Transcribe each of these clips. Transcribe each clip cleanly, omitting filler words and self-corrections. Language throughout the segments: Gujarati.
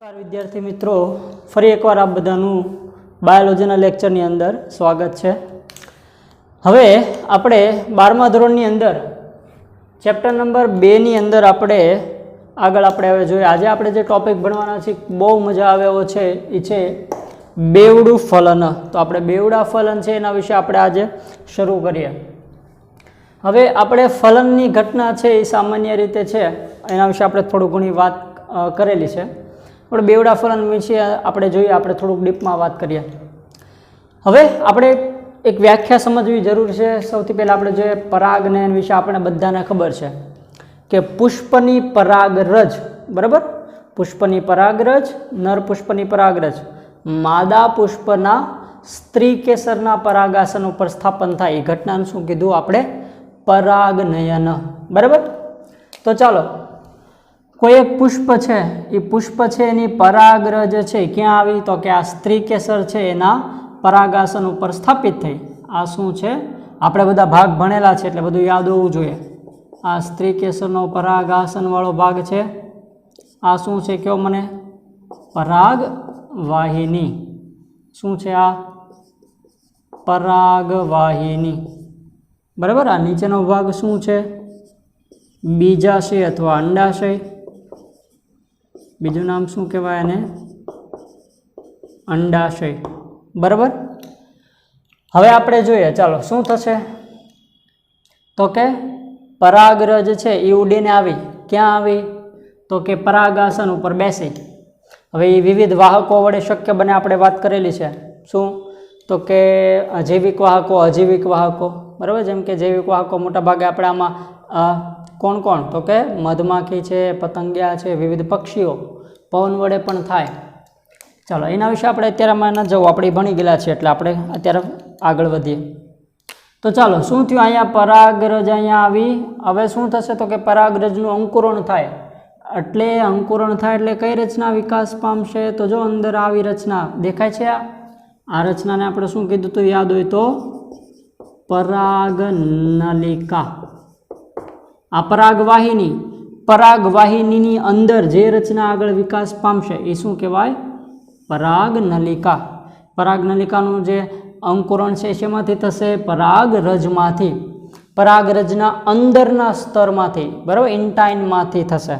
नमस्कार विद्यार्थी मित्रों, फरी एक वार आप बधानु बायोलॉजीना लेक्चरनी अंदर स्वागत है। हवे आपणे 12मा धोरणनी अंदर चेप्टर नंबर 2 नी अंदर आपणे आगळ आपणे हवे जोईए। आज आपणे जे टॉपिक भणवाना छे बहु मजा आवे एवो छे, ए छे बेवडू फलन। तो आपणे बेवड़ा फलन छे एना विषे आपणे आज शरू करीए। हवे आपणे फलननी घटना छे ए सामान्य रीते छे एना विषे आपणे थोड़ी घणी वात करेली छे, पण बेवड़ा फलन विषे आपणे जोईए, आपणे थोड़ुंक डीपमां वात करीए। हवे आपणे एक व्याख्या समजवी जरूर छे। सौथी पहेला आपणे जोईए परागनयन विषे आपणे बधाने खबर छे के पुष्पनी परागरज, बराबर, पुष्पनी परागरज, नर पुष्पनी परागरज मादा पुष्पना स्त्री केसरना परागासन पर स्थापन थाय ए घटनाने शुं कीधुं आपणे? परागनयन, बराबर। तो चालो कोई एक पुष्प है, ये पुष्प है एनी परागरज है क्या आवी? तो कि आ स्त्री केसर है एना परागासन पर स्थापित थई। आ शुं छे? आपणे बधा भाग भणेला छे एटले बधुं याद होवुं जोईए। आ स्त्री केसरनो परागासन वाळो भाग छे। आ शुं छे कहो मने? परागवाहिनी। शुं छे आ? परागवाहिनी, बराबर। आ नीचेनो भाग शुं छे? बीजाशय अथवा अंडाशय। बीजू नाम शू कहेवाय ने? अंडाशय, बराबर। हवे आपणे जोईए, चालो शुं थशे? तो के परागरज छे ए उडीने आवी, क्या आवी? तो के परागासन उपर बेसी। हवे ए विविध वाहको वडे शक्य बने आपणे वात करेली छे। शुं? तो के जैविक वाहको, अजैविक वाहको, बराबर। जेम के जैविक वाहको मोटा भागे आपणे आमां कोण कोण? तो के मधमाखी है, पतंगिया है, विविध पक्षीओ पवन वडे पण थाय। चलो एना विषे आपणे अत्यारे न जवुं, आपणे भणी गेला छे एटले आपणे अत्यारे आगळ वधीए। तो चलो शुं थयुं? अहींया परागरज अहींया आवी। हवे शुं थशे? तो के परागरजनुं अंकुरण थाय। एटले अंकुरण थाय एटले कई रचना विकास पामशे? तो जो अंदर आवी रचना देखाय छे, आ रचनाने आपणे शुं कीधुं तो याद होय तो? परागनलिका। आ परागवाहिनी, परागवाहिनी अंदर जे रचना आगळ विकास पामशे ए शुं कहेवाय? परागनलिका। परागनलिकानुं जे अंकुरण छे शेमांथी थशे? परागरजमांथी, परागरजना अंदरना स्तरमांथी, बराबर, इंटाइनमांथी थशे।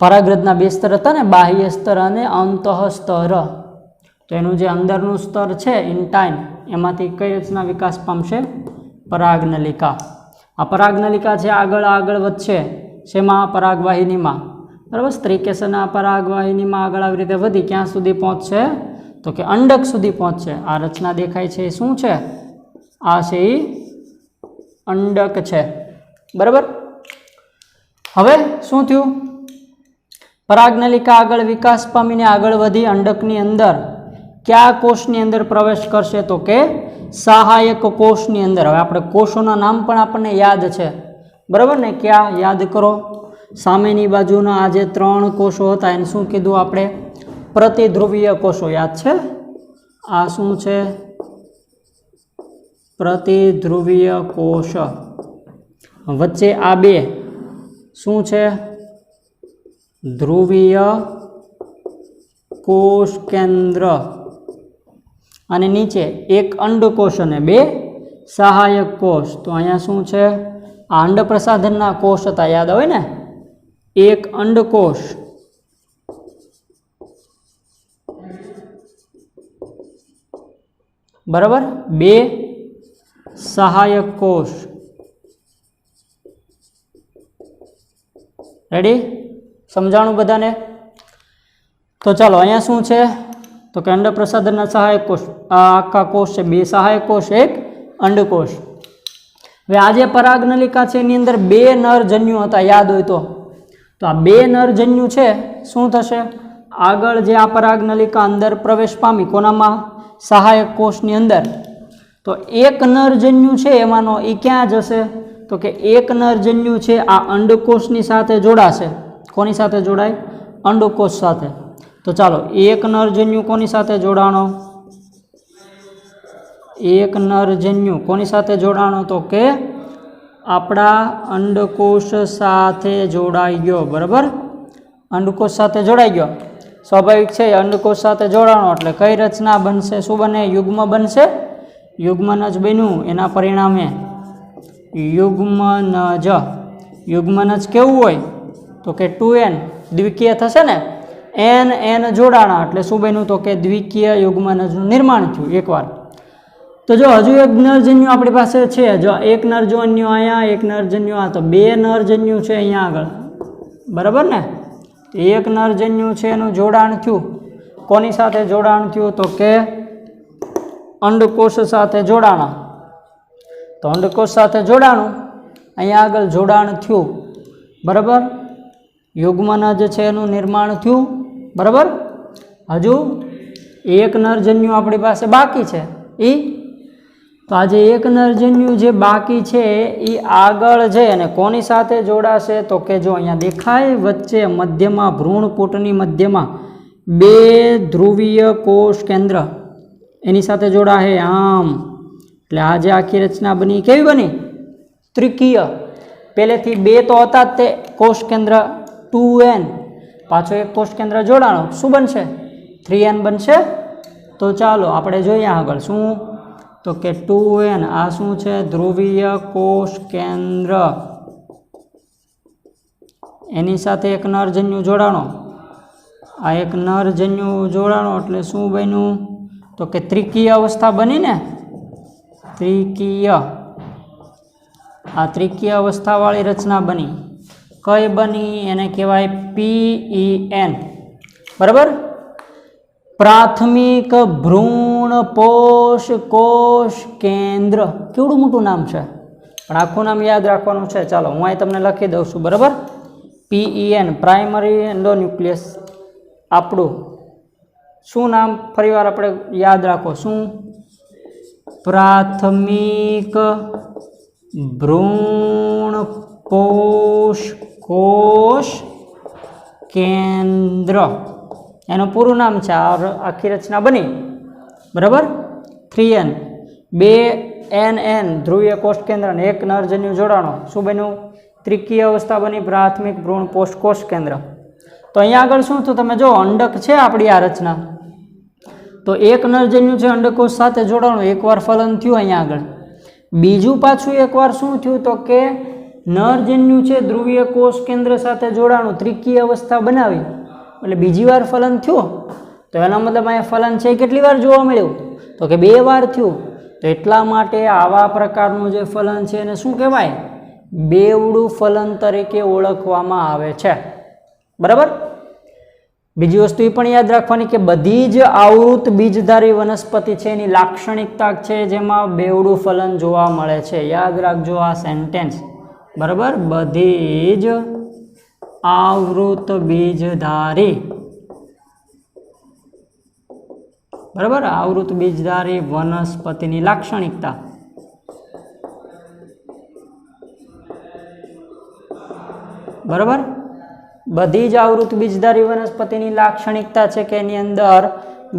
परागरजना बे स्तर हता ने, बाह्य स्तर अने अंतः स्तर। तो एनुं जे अंदरनुं स्तर छे इंटाइन, एमांथी कई रचना विकास पामशे? परागनलिका। आ परागनलिका छे आगळ आगळ वधशे शेमां? परागवाहिनीमां, बराबर। स्त्री केसरना परागवाहिनीमां आगळ આવી રીતે વધી ક્યાં સુધી પહોંચશે? તો કે અંડક સુધી પહોંચશે। આ રચના દેખાય છે શું છે? આ છે અંડક છે, બરાબર। હવે શું થયું? પરાગનલિકા આગળ વિકાસ પામીને આગળ વધી અંડકની અંદર क्या कोषनी अंदर प्रवेश करशे? तो के सहायक कोषनी अंदर। हवे आपणे कोषोना नाम पण आपणे याद छे, बराबर ने? क्या याद करो? सामेनी बाजुना आ जे 3 कोषो हता एने शुं कीधुं आपणे? प्रतिध्रुवीय कोषो, याद छे? आ शुं छे? प्रतिध्रुवीय कोष। वच्चे आ बे शुं छे? ध्रुवीय कोष केंद्र। અને નીચે એક અંડકોષ અને 2 સહાયક કોષ। તો અહીંયા શું છે? આ અંડપ્રસાધનના કોષ હતા, યાદ આવે ને? એક અંડકોષ, બરાબર, 2 સહાયક કોષ। રેડી? સમજાણું બધાને? તો ચાલો અહીંયા શું છે? तो कि अंड प्रसाधन सहायक कोष, आखा कोष है 2 सहायक कोष, 1 अंडकोष। हवे आज परागनलिका छे एनी अंदर 2 नरजन्यु हता, याद होय तो। आ 2 नरजन्यु छे शुं थशे? आगळ जे आ परागनलिका अंदर प्रवेश पामी कोनामां? सहायक कोषनी अंदर। तो एक नरजन्यु छे एमानो ए क्यां जशे? तो कि एक नरजन्यु छे आ अंडकोषनी साथे जोड़ाशे। कोनी साथे जोड़ाय? अंडकोष साथे। तो चलो एक नरजन्यु कोनी साथे जोड़ाणो? एक नरजन्यु कोनी साथे जोड़ाणो? तो के आपड़ा अंडकोष साथे जोड़ाई गयो, बराबर। अंडकोष साथे जोड़ाई गयो। સ્વાભાવિક છે અંડકોષ સાથે જોડાણો એટલે કઈ રચના બનશે? શું બને? યુગ્મ બનશે. યુગ્મનજ બન્યું, એના પરિણામે યુગ્મનજ. યુગ્મનજ કેવું હોય તો કે 2n દ્વિકીય થશે ને, n જોડાણા એટલે શું બન્યું તો કે દ્વિકીય યુગ્મનજનું નિર્માણ થયું એકવાર. તો જો હજુ એક નરજન્યુ આપણી પાસે છે. જો એક નરજન્યુ અહીંયા, એક નરજન્યુ આ, તો બે નરજન્યુ છે અહીંયા આગળ, બરાબર ને? એક નરજન્યુ છે એનું જોડાણ થયું. કોની સાથે જોડાણ થયું તો કે અંડકોષ સાથે જોડાણા. તો અંડકોષ સાથે જોડાણું, અહીંયા આગળ જોડાણ થયું, બરાબર? યુગ્મનજ છે એનું નિર્માણ થયું, બરાબર? હજુ એક નરજન્યુ આપણી પાસે બાકી છે. તો આજે એક નરજન્યુ જે બાકી છે એ આગળ જઈ અને કોની સાથે જોડાશે તો કે જો અહીંયા દેખાય વચ્ચે મધ્યમાં ભ્રૂણપૂટની મધ્યમાં બે ધ્રુવીય કોષ કેન્દ્ર એની સાથે જોડાશે આમ. એટલે આ જે આખી રચના બની કેવી બની? ત્રિકીય. પહેલેથી બે તો હતા જ તે કોષ કેન્દ્ર 2n, પાછો એક કોષ કેન્દ્ર જોડાણો, શું બનશે? 3n બનશે. તો ચાલો આપણે જોઈએ આગળ શું તો કે 2n આ શું છે? ધ્રુવીય કોષ કેન્દ્ર, એની સાથે એક નરજન્યુ જોડાણો. આ એક નરજન્યુ જોડાણો એટલે શું બન્યું તો કે ત્રિકીય અવસ્થા બની ને, ત્રિકીય. આ ત્રિકીય અવસ્થાવાળી રચના બની. કઈ બની? એને કહેવાય PEN, બરાબર? પ્રાથમિક ભ્રૂણ પોષ કોષ કેન્દ્ર. કેવડું મોટું નામ છે, પણ આખું નામ યાદ રાખવાનું છે. ચાલો હું અહીં તમને લખી દઉં છું, બરાબર? PEN primary endonuclease. આપણું શું નામ ફરીવાર આપણે યાદ રાખો? શું? પ્રાથમિક ભ્રૂણ પોષ કોષ કેન્દ્ર એનું પૂરું નામ છે. આખી રચના બની, બરાબર? 3n, બે NN ધ્રુવીય કોષ કેન્દ્ર અને એક નરજન્યુ જોડાણો, શું બન્યું? ત્રિકીય અવસ્થા બની, પ્રાથમિક ભ્રૂણ પોષ કોષ કેન્દ્ર. તો અહીંયા આગળ શું થયું? તમે જો અંડક છે આપણી આ રચના, તો એક નરજન્યુ છે અંડકોષ સાથે જોડાણું, એકવાર ફલન થયું અહીંયા આગળ. બીજું પાછું એકવાર શું થયું તો કે નરજન્યુ છે ધ્રુવીય કોષ કેન્દ્ર સાથે જોડાણું, ત્રિકીય અવસ્થા બનાવી, એટલે બીજી વાર ફલન થયું. તો એનો મતલબ અહીંયા ફલન છે કેટલી વાર જોવા મળ્યું તો કે 2 વાર થયું. તો એટલા માટે આવા પ્રકારનું જે ફલન છે એને શું કહેવાય? બેવડું ફલન તરીકે ઓળખવામાં આવે છે, બરાબર? બીજી વસ્તુ એ પણ યાદ રાખવાની કે બધી જ આવૃત બીજધારી વનસ્પતિ છે એની લાક્ષણિકતા છે જેમાં બેવડું ફલન જોવા મળે છે. યાદ રાખજો આ સેન્ટેન્સ, બરાબર? બધી જ આવૃત બીજધારી, બરાબર? આવૃત બીજધારી વનસ્પતિની લાક્ષણિકતા. બરાબર? બધી જ આવૃત બીજધારી વનસ્પતિની લાક્ષણિકતા છે કે એની અંદર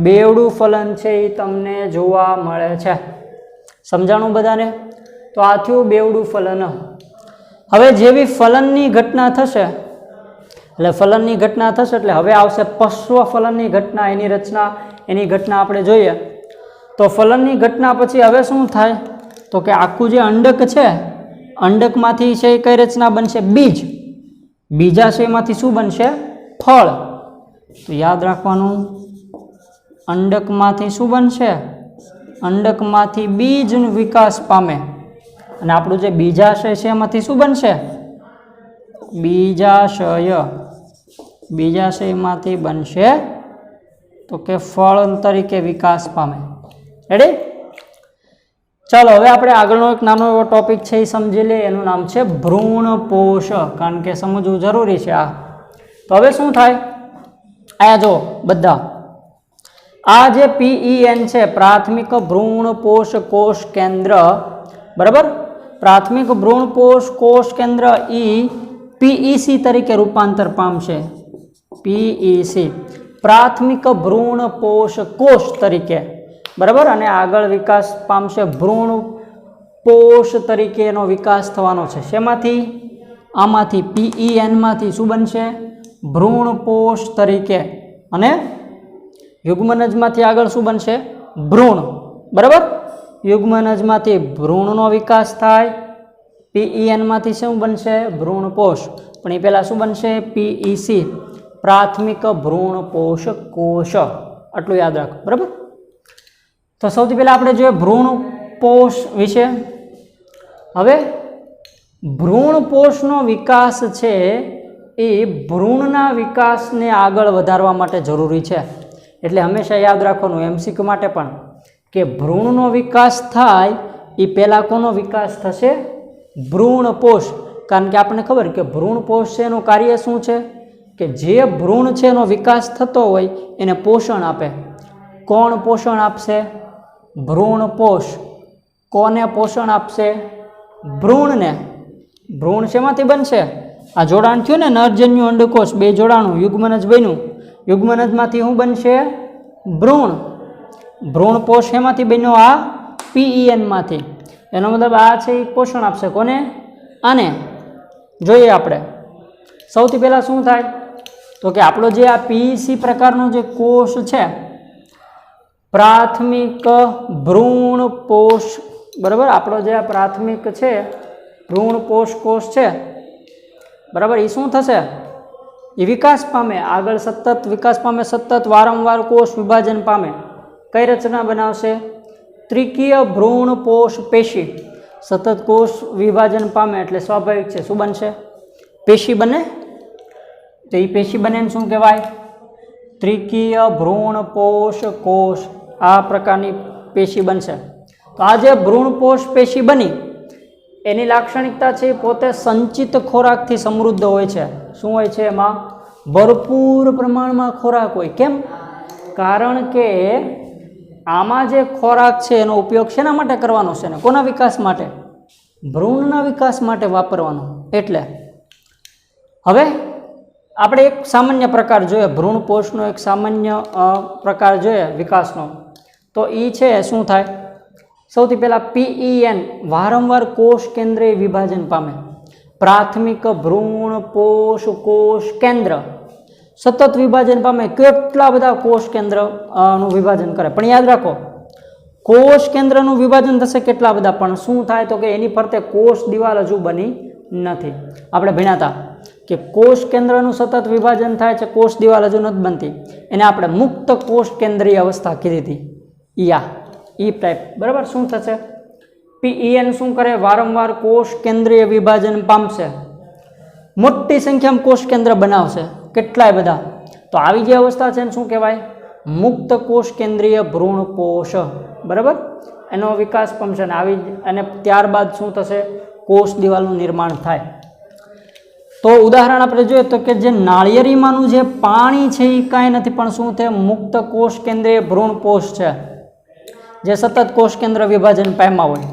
બેવડું ફલન છે એ તમને જોવા મળે છે. સમજાણું બધાને? તો આ થયું બેવડું ફલન. હવે જેવી ફલનની ઘટના થશે એટલે હવે આવશે પશ્વ ફલનની ઘટના. એની રચના, એની ઘટના આપણે જોઈએ. તો ફલનની ઘટના પછી હવે શું થાય તો કે આખું જે અંડક છે, અંડકમાંથી છે કઈ રચના બનશે? બીજ. બીજાશયમાંથી શું બનશે? ફળ. તો યાદ રાખવાનું, અંડકમાંથી શું બનશે? અંડકમાંથી બીજનો વિકાસ પામે. અને આપણું જે બીજાશય છે એમાંથી શું બનશે? બીજાશય. બીજાશયમાંથી બનશે તો કે ફળ તરીકે વિકાસ પામે. રેડી? ચાલો હવે આપણે આગળનો એક નાનો એવો ટોપિક છે એ સમજી લઈએ. એનું નામ છે ભ્રૂણપોષ, કારણ કે સમજવું જરૂરી છે આ. તો હવે શું થાય? આયા જો બધા, આ જે PEN છે પ્રાથમિક ભ્રૂણપોષ કોષ કેન્દ્ર, બરાબર? પ્રાથમિક ભ્રૂણપોષ કોષ કેન્દ્ર PEC તરીકે રૂપાંતર પામશે. PEC પ્રાથમિક ભ્રૂણપોષ કોષ તરીકે, બરાબર? અને આગળ વિકાસ પામશે ભ્રૂણપોષ તરીકે એનો વિકાસ થવાનો છે. શેમાંથી? આમાંથી PEN માંથી શું બનશે? ભ્રૂણપોષ તરીકે. અને યુગ્મનજમાંથી આગળ શું બનશે? ભ્રૂણ. બરાબર, યુગ્મનજમાંથી ભ્રૂણનો વિકાસ થાય. PEN માંથી શું બનશે? ભ્રૂણપોષ. પણ એ પહેલાં શું બનશે? PEC, પ્રાથમિક ભ્રૂણપોષ કોષ. આટલું યાદ રાખો. બરાબર, તો સૌથી પહેલાં આપણે જોઈએ ભ્રૂણપોષ વિશે. હવે ભ્રૂણપોષનો વિકાસ છે એ ભ્રૂણના વિકાસને આગળ વધારવા માટે જરૂરી છે. એટલે હંમેશા યાદ રાખવાનું MCQ માટે પણ કે ભ્રૂણનો વિકાસ થાય એ પહેલાં કોનો વિકાસ થશે? ભ્રૂણપોષ. કારણ કે આપણને ખબર કે ભ્રૂણપોષ છે એનું કાર્ય શું છે? કે જે ભ્રૂણ છે એનો વિકાસ થતો હોય એને પોષણ આપે. કોણ પોષણ આપશે? ભ્રૂણપોષ. કોને પોષણ આપશે? ભ્રૂણને. ભ્રૂણ શેમાંથી બનશે? આ જોડાણ થયું ને, નરજન્યુ અંડકોષ, બે જોડાણું, યુગ્મનજ બન્યું. યુગ્મનજમાંથી શું બનશે? ભ્રૂણ. ભ્રૂણપોષ એમાંથી બન્યો? આ PEN માંથી. એનો મતલબ આ છે એ પોષણ આપશે. કોને? આને. જોઈએ આપણે સૌથી પહેલાં શું થાય તો કે આપણો જે આ PEC પ્રકારનો જે કોષ છે, પ્રાથમિક ભ્રૂણપોષ, બરાબર, આપણો જે આ પ્રાથમિક છે ભ્રૂણપોષ કોષ છે, બરાબર, એ શું થશે? એ વિકાસ પામે, આગળ સતત વિકાસ પામે, સતત વારંવાર કોષ વિભાજન પામે. કઈ રચના બનાવશે? ત્રિકીય ભ્રૂણપોષ પેશી. સતત કોષ વિભાજન પામે એટલે સ્વાભાવિક છે શું બનશે? પેશી બને. તો એ પેશી બને ને શું કહેવાય? ત્રિકીય ભ્રૂણપોષ કોષ. આ પ્રકારની પેશી બનશે. તો આ જે ભ્રૂણપોષ પેશી બની એની લાક્ષણિકતા છે પોતે સંચિત ખોરાકથી સમૃદ્ધ હોય છે. શું હોય છે એમાં? ભરપૂર પ્રમાણમાં ખોરાક હોય. કેમ? કારણ કે આમાં જે ખોરાક છે એનો ઉપયોગ શેના માટે કરવાનો છે? ને કોના વિકાસ માટે? ભ્રૂણના વિકાસ માટે વાપરવાનો. એટલે હવે આપણે એક સામાન્ય પ્રકાર જોઈએ, ભ્રૂણપોષનો એક સામાન્ય પ્રકાર જોઈએ વિકાસનો. તો એ છે શું થાય? સૌથી પહેલાં PEN વારંવાર કોષ કેન્દ્રીય વિભાજન પામે. પ્રાથમિક ભ્રૂણપોષ કોષ કેન્દ્ર સતત વિભાજન પામે. કેટલા બધા કોષ કેન્દ્ર નું વિભાજન કરે. પણ યાદ રાખો, કોષ કેન્દ્રનું વિભાજન થશે કેટલા બધા, પણ શું થાય તો કે એની ફરતે કોષ દિવાલ હજુ બની નથી. આપણે ભણ્યા હતા કે કોષ કેન્દ્રનું સતત વિભાજન થાય છે, કોષ દિવાલ હજુ નથી બનતી. એને આપણે મુક્ત કોષ કેન્દ્રીય અવસ્થા કીધી હતી. ઈ ટાઈપ. બરાબર, શું થશે? PEN શું કરે? વારંવાર કોષ કેન્દ્રીય વિભાજન પામશે, મોટી સંખ્યામાં કોષ કેન્દ્ર બનાવશે, કેટલાય બધા. તો આવી જે અવસ્થા છે એને શું કહેવાય? મુક્ત કોષ કેન્દ્રીય ભ્રૂણપોષ. બરાબર, એનો વિકાસ પામશે ને આવી, અને ત્યારબાદ શું થશે? કોષ દિવાલનું નિર્માણ થાય. તો ઉદાહરણ આપણે જોઈએ તો કે જે નાળિયેરીમાંનું જે પાણી છે એ કાંઈ નથી પણ શું છે? મુક્ત કોષ કેન્દ્રીય ભ્રૂણપોષ છે, જે સતત કોષ કેન્દ્ર વિભાજન પામ્યા હોય.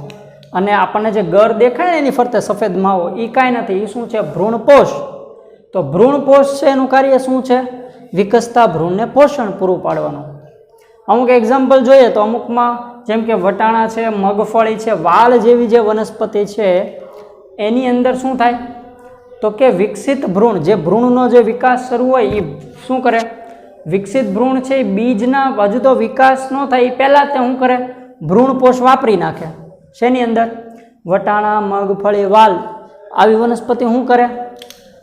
અને આપણને જે ગર દેખાય ને એની ફરતે સફેદ માવો, એ કાંઈ નથી. એ શું છે? ભ્રૂણપોષ. તો ભ્રૂણપોષ છે એનું કાર્ય શું છે? વિકસતા ભ્રૂણને પોષણ પૂરું પાડવાનું. અમુક એક્ઝામ્પલ જોઈએ તો અમુકમાં જેમ કે વટાણા છે, મગફળી છે, વાલ જેવી જે વનસ્પતિ છે એની અંદર શું થાય તો કે વિકસિત ભ્રૂણ, જે ભ્રૂણનો જે વિકાસ શરૂ હોય એ શું કરે? વિકસિત ભ્રૂણ છે એ બીજના હજુ તો વિકાસ ન થાય એ પહેલાં તે શું કરે? ભ્રૂણપોષ વાપરી નાખે. શેની અંદર? વટાણા, મગફળી, વાલ આવી વનસ્પતિ શું કરે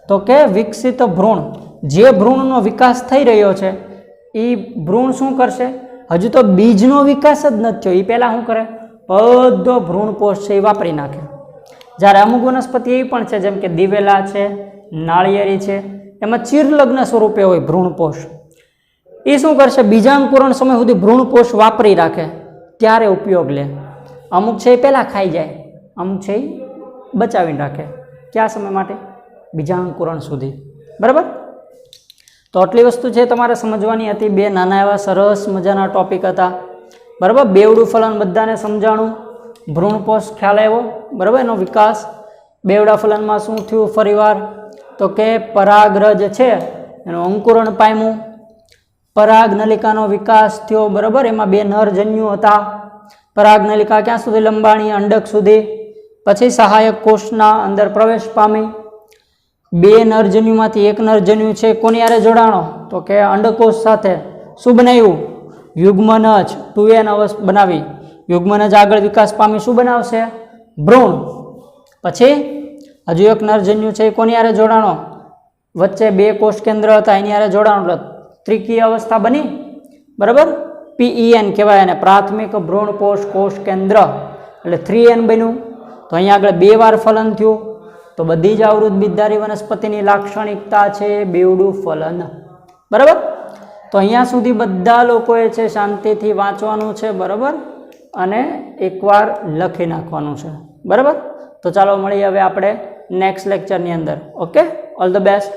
તો કે વિકસિત ભ્રૂણ, જે ભ્રૂણનો વિકાસ થઈ રહ્યો છે એ ભ્રૂણ શું કરશે? હજુ તો બીજનો વિકાસ જ નથી થયો, એ પહેલાં શું કરે? બધો ભ્રૂણપોષ છે એ વાપરી નાખે. જ્યારે અમુક વનસ્પતિ એવી પણ છે જેમ કે દિવેલા છે, નાળિયેરી છે, એમાં ચિરલગ્ન સ્વરૂપે હોય ભ્રૂણપોષ. એ શું કરશે? બીજાંકુરણ સમય સુધી ભ્રૂણપોષ વાપરી રાખે, ત્યારે ઉપયોગ લે. અમુક છે એ પહેલાં ખાઈ જાય, અમુક છે એ બચાવીને રાખે. કયા સમય માટે? બીજાંકુરણ સુધી. બરાબર, તો આટલી વસ્તુ છે તમારે સમજવાની હતી. બે નાના એવા સરસ મજાના ટોપિક હતા. બરાબર, બેવડું ફલન બધાને સમજાણું. ભ્રૂણપોષ ખ્યાલ આવ્યો. બરાબર, એનો વિકાસ. બેવડા ફલનમાં શું થયું ફરીવાર તો કે પરાગરજ છે એનું અંકુરણ પામ્યું, પરાગનલિકાનો વિકાસ થયો. બરાબર, એમાં બે નરજન્યુ હતા. પરાગનલિકા ક્યાં સુધી લંબાણી? અંડક સુધી. પછી સહાયક કોષના અંદર પ્રવેશ પામી. બે નરજન્યુમાંથી એક નરજન્યુ છે કોની હારે જોડાણો તો કે અંડકોષ સાથે શું બનાવ્યું યુગ્મનજ 2n બનાવી યુગ્મનજ આગળ વિકાસ પામી શું બનાવશે ભ્રૂણ પછી હજુ એક નરજન્યુ છે એ કોની હારે જોડાણો વચ્ચે બે કોષ કેન્દ્ર હતા એની હારે જોડાણો એટલે ત્રિકીય અવસ્થા બની બરાબર PEN કહેવાય અને પ્રાથમિક ભ્રૂણ કોષ કેન્દ્ર એટલે 3n બન્યું તો અહીંયા આગળ બે વાર ફલન થયું તો બધી જ આવૃત બીજધારી વનસ્પતિની લાક્ષણિકતા છે બેવડું ફલન બરાબર તો અહીંયા સુધી બધા લોકોએ છે શાંતિથી વાંચવાનું છે બરાબર અને એકવાર લખી નાખવાનું છે બરાબર તો ચાલો મળીએ હવે આપણે નેક્સ્ટ લેક્ચરની અંદર ઓકે ઓલ ધ બેસ્ટ